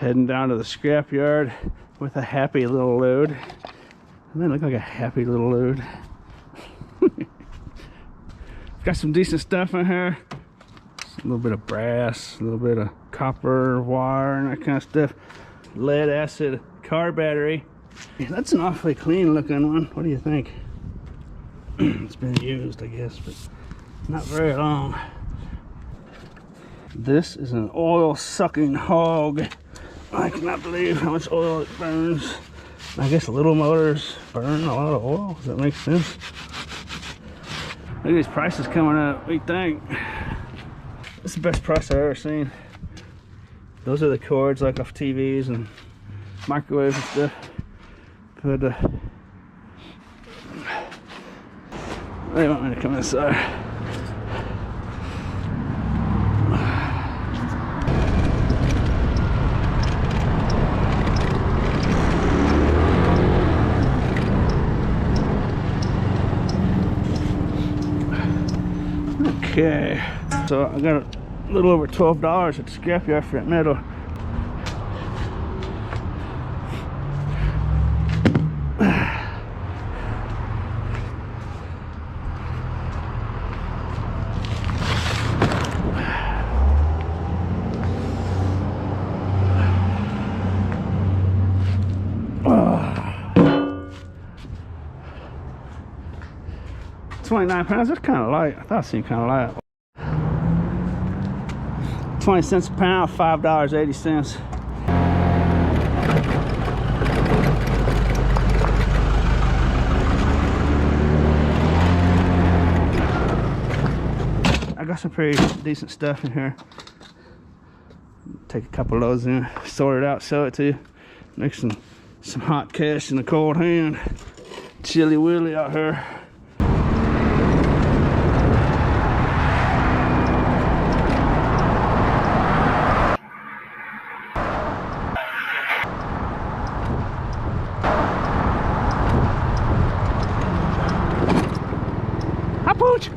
Heading down to the scrapyard with a happy little load. Doesn't that look like a happy little load? Got some decent stuff in here. A little bit of brass, a little bit of copper wire and that kind of stuff. Lead acid car battery. Yeah, that's an awfully clean looking one. What do you think? It's been used, I guess, but not very long. This is an oil sucking hog. I cannot believe how much oil it burns. I guess little motors burn a lot of oil. Does that make sense? Look at these prices coming up. What do you think? This is the best price I've ever seen. Those are the cords like off TVs and microwaves and stuff. But they want me to come inside. Okay, so I got a little over $12 at the scrapyard for that metal. £29, that's kind of light. I thought it seemed kind of light. 20 cents a pound, $5.80. I got some pretty decent stuff in here. Take a couple of those in, sort it out, sell it to you. Make some hot cash in the cold hand. Chilly willy out here. Pooch!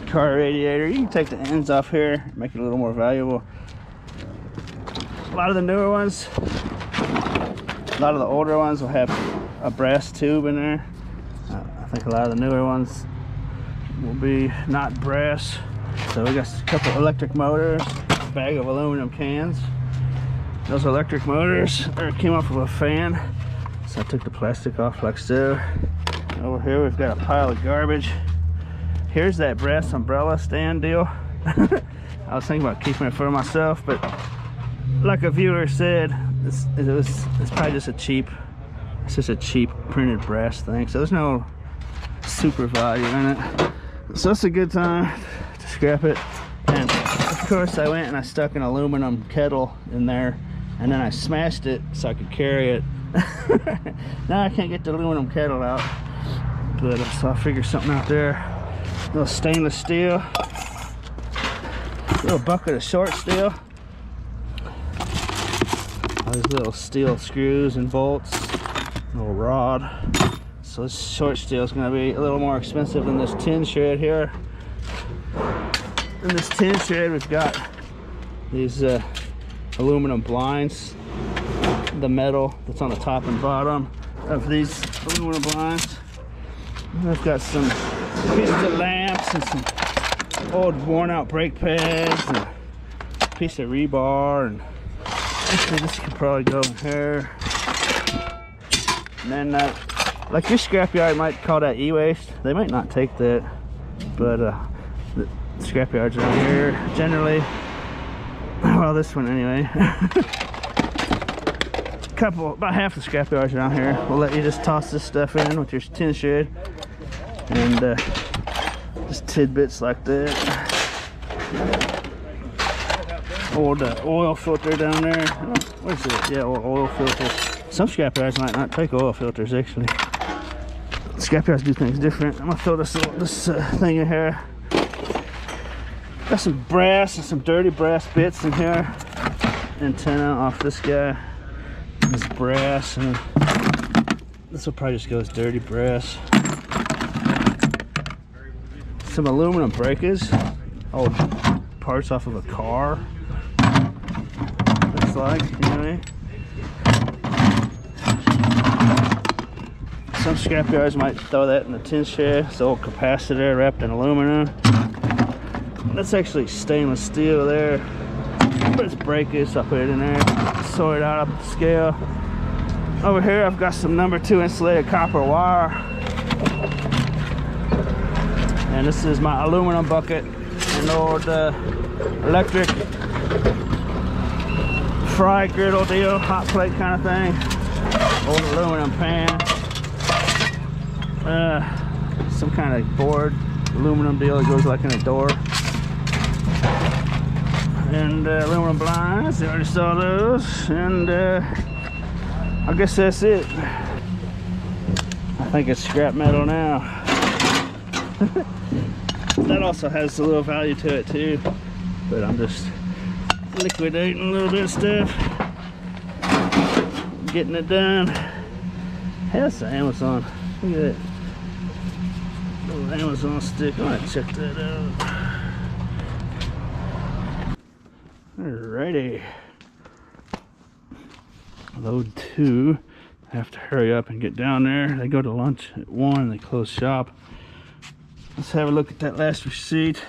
Car radiator, you can take the ends off here, make it a little more valuable. A lot of the newer ones, a lot of the older ones will have a brass tube in there. I think a lot of the newer ones will be not brass. So we got a couple electric motors, a bag of aluminum cans. Those electric motors came off of a fan, so I took the plastic off like so. Over here we've got a pile of garbage. Here's that brass umbrella stand deal. I was thinking about keeping it for myself, but like a viewer said, it's probably just it's just a cheap printed brass thing, so there's no super value in it. So it's a good time to scrap it. And of course I went and I stuck an aluminum kettle in there, and then I smashed it so I could carry it. Now I can't get the aluminum kettle out, but so I'll figure something out there. A little stainless steel, a little bucket of short steel, all these little steel screws and bolts, a little rod. So this short steel is going to be a little more expensive than this tin shred here. In this tin shred we've got these aluminum blinds, the metal that's on the top and bottom of these aluminum blinds. And I've got some pieces of lamps and some old worn out brake pads and a piece of rebar, and actually this could probably go in here. And then like your scrapyard might call that e-waste. They might not take that, but the scrapyards around here generally, well, this one anyway, about half the scrapyards around here will let you just toss this stuff in with your tin shed, and just tidbits like that. Or the oil filter down there. Oh, where's it? Yeah, oil filter. Some scrapyards might not take oil filters actually. Scrapyards do things different. I'm gonna throw this thing in here. Got some brass and some dirty brass bits in here. Antenna off this guy. This brass, and This will probably just go as dirty brass. Some aluminum breakage, old parts off of a car. Looks like, you know what I mean? Some scrapyards might throw that in the tin shed. It's an old capacitor wrapped in aluminum. That's actually stainless steel there, but it's breakage, so I put it in there, sort it out up the scale. Over here I've got some number 2 insulated copper wire, and this is my aluminum bucket, an old electric fry griddle deal, hot plate kind of thing, old aluminum pan, some kind of board aluminum deal that goes like in a door, and aluminum blinds. I already saw those, and I guess that's it. I think it's scrap metal now. That also has a little value to it too, but I'm just liquidating a little bit of stuff, getting it done. Hey, that's the Amazon. Look at that little Amazon stick. I might check that out. Alrighty. Load 2. I have to hurry up and get down there. They go to lunch at 1 and they close shop. Let's have a look at that last receipt.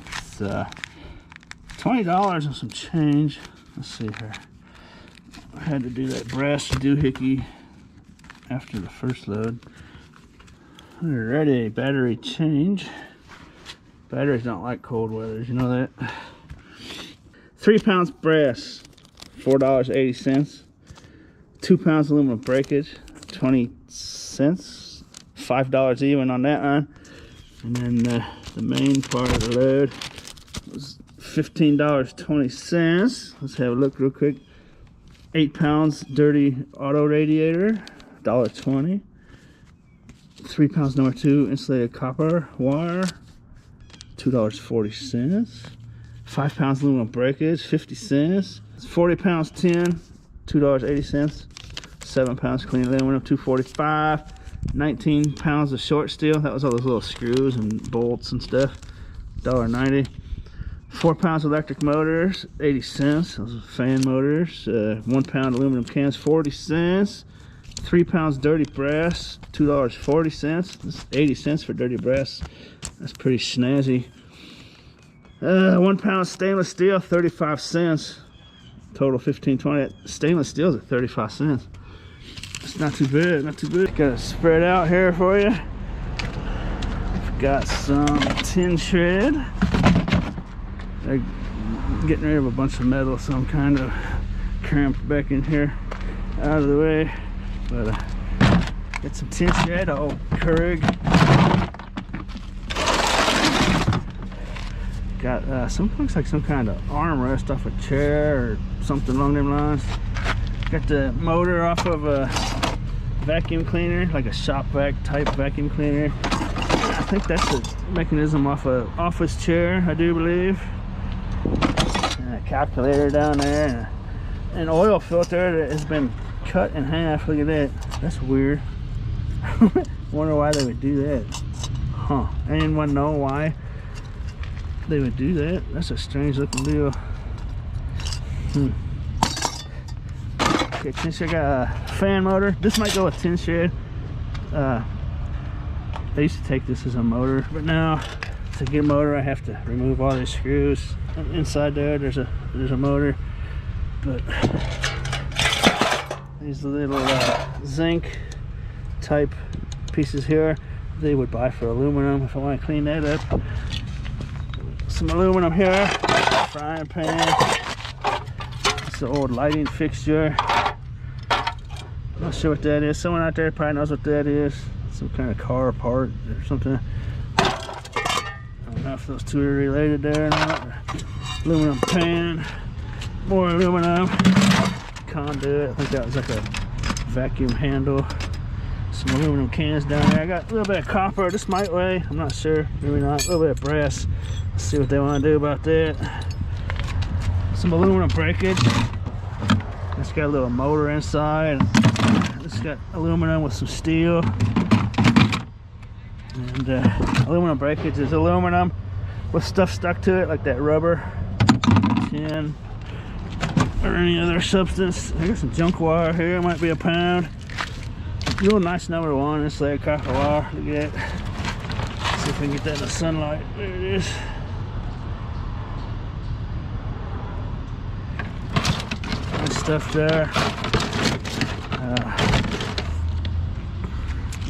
It's $20 and some change. Let's see here. I had to do that brass doohickey after the first load. Alrighty, battery change. Batteries don't like cold weather, you know that? 3 pounds brass, $4.80. 2 pounds aluminum breakage, 20 cents. $5 even on that one. And then the main part of the load was $15.20. Let's have a look real quick. 8 pounds dirty auto radiator, $1.20. 3 pounds number 2 insulated copper wire, $2.40. 5 pounds aluminum breakage, 50 cents. 40 pounds tin, $2.80. 7 pounds clean aluminum, $2.45. 19 pounds of short steel. That was all those little screws and bolts and stuff, $1.90. 4 pounds electric motors, 80 cents. Those are fan motors. 1 pound aluminum cans, 40 cents. 3 pounds dirty brass, $2.40. That's 80 cents for dirty brass. That's pretty snazzy. 1 pound stainless steel, 35 cents. Total $15.20. Stainless steel is at 35 cents. It's not too bad, not too bad. Got it spread out here for you. I've got some tin shred. They're getting rid of a bunch of metal, so I'm kind of cramped back in here, out of the way. But get some tin shred, old Keurig. Got looks like some kind of armrest off a chair or something along them lines. Got the motor off of a vacuum cleaner, like a shop vac type vacuum cleaner. I think that's the mechanism off a office chair, I do believe. And a calculator down there, and an oil filter that has been cut in half. Look at that. That's weird. Wonder why they would do that. Huh. Anyone know why they would do that? That's a strange looking deal. Okay, tin shed. Got a fan motor. This might go with tin shed. They used to take this as a motor, but now to get a motor I have to remove all these screws. And inside there's a motor, but these little zinc type pieces here they would buy for aluminum if I want to clean that up. Some aluminum here, frying pan. It's an old lighting fixture. Not sure what that is. Someone out there probably knows what that is. Some kind of car part or something. I don't know if those two are related there or not. Aluminum pan, more aluminum. Conduit, I think that was like a vacuum handle. Some aluminum cans down there. I got a little bit of copper. This might weigh, I'm not sure, maybe not. A little bit of brass. Let's see what they want to do about that. Some aluminum breakage. It's got a little motor inside. It's got aluminum with some steel. And aluminum breakage is aluminum with stuff stuck to it, like that rubber, tin, or any other substance. Here's some junk wire here, might be a pound. Real nice number 1 insulated copper wire. Look at that. See if we can get that in the sunlight. There it is. Nice stuff there.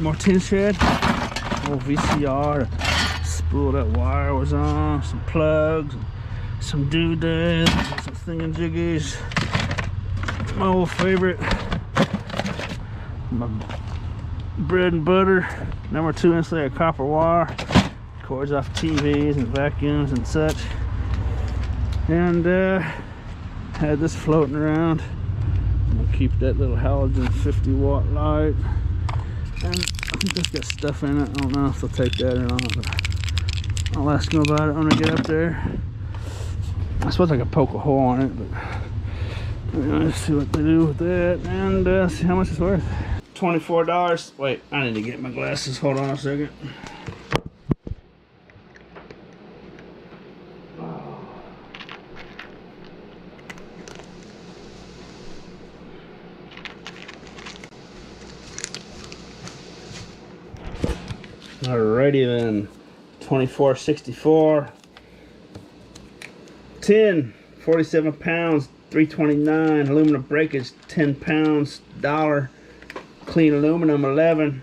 More tin shed. Old VCR. Spool that wire was on. Some plugs. Some doodads. Some thingamajiggies. My old favorite. My bread and butter. Number 2 insulated copper wire. Cords off TVs and vacuums and such. And had this floating around. I'm gonna keep that little halogen 50-watt light. And I think that's got stuff in it. I don't know if they'll take that or not, but I'll ask them about it when I get up there. I suppose I could poke a hole on it, but let's see what they do with that and see how much it's worth. $24. Wait, I need to get my glasses. Hold on a second. Alrighty then, 24.64. Tin, 47 pounds, $3.29. Aluminum breakage, 10 pounds, $1. Clean aluminum, 11,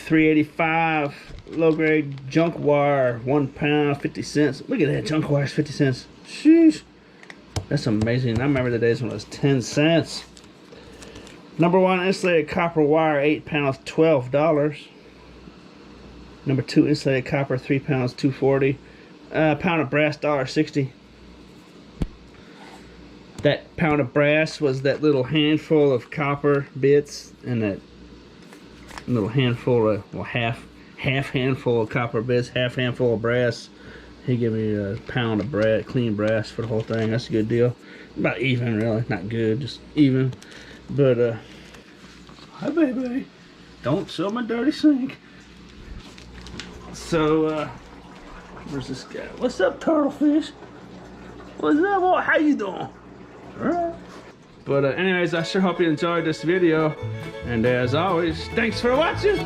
$3.85. Low grade junk wire, 1 pound, 50 cents. Look at that, junk wire is 50 cents. Sheesh, that's amazing. I remember the days when it was 10 cents. Number 1 insulated copper wire, 8 pounds, $12. Number 2 insulated copper, 3 pounds, $2.40. Pound of brass, $1.60. That pound of brass was that little handful of copper bits and that little handful of, well, half handful of copper bits, half handful of brass. He gave me a pound of brass, clean brass for the whole thing. That's a good deal. About even, really. Not good, just even. But hi baby, don't show my dirty sink. So where's this guy? What's up, turtlefish? What's up, boy? How you doing? Alright. But anyways, I sure hope you enjoyed this video. And as always, thanks for watching.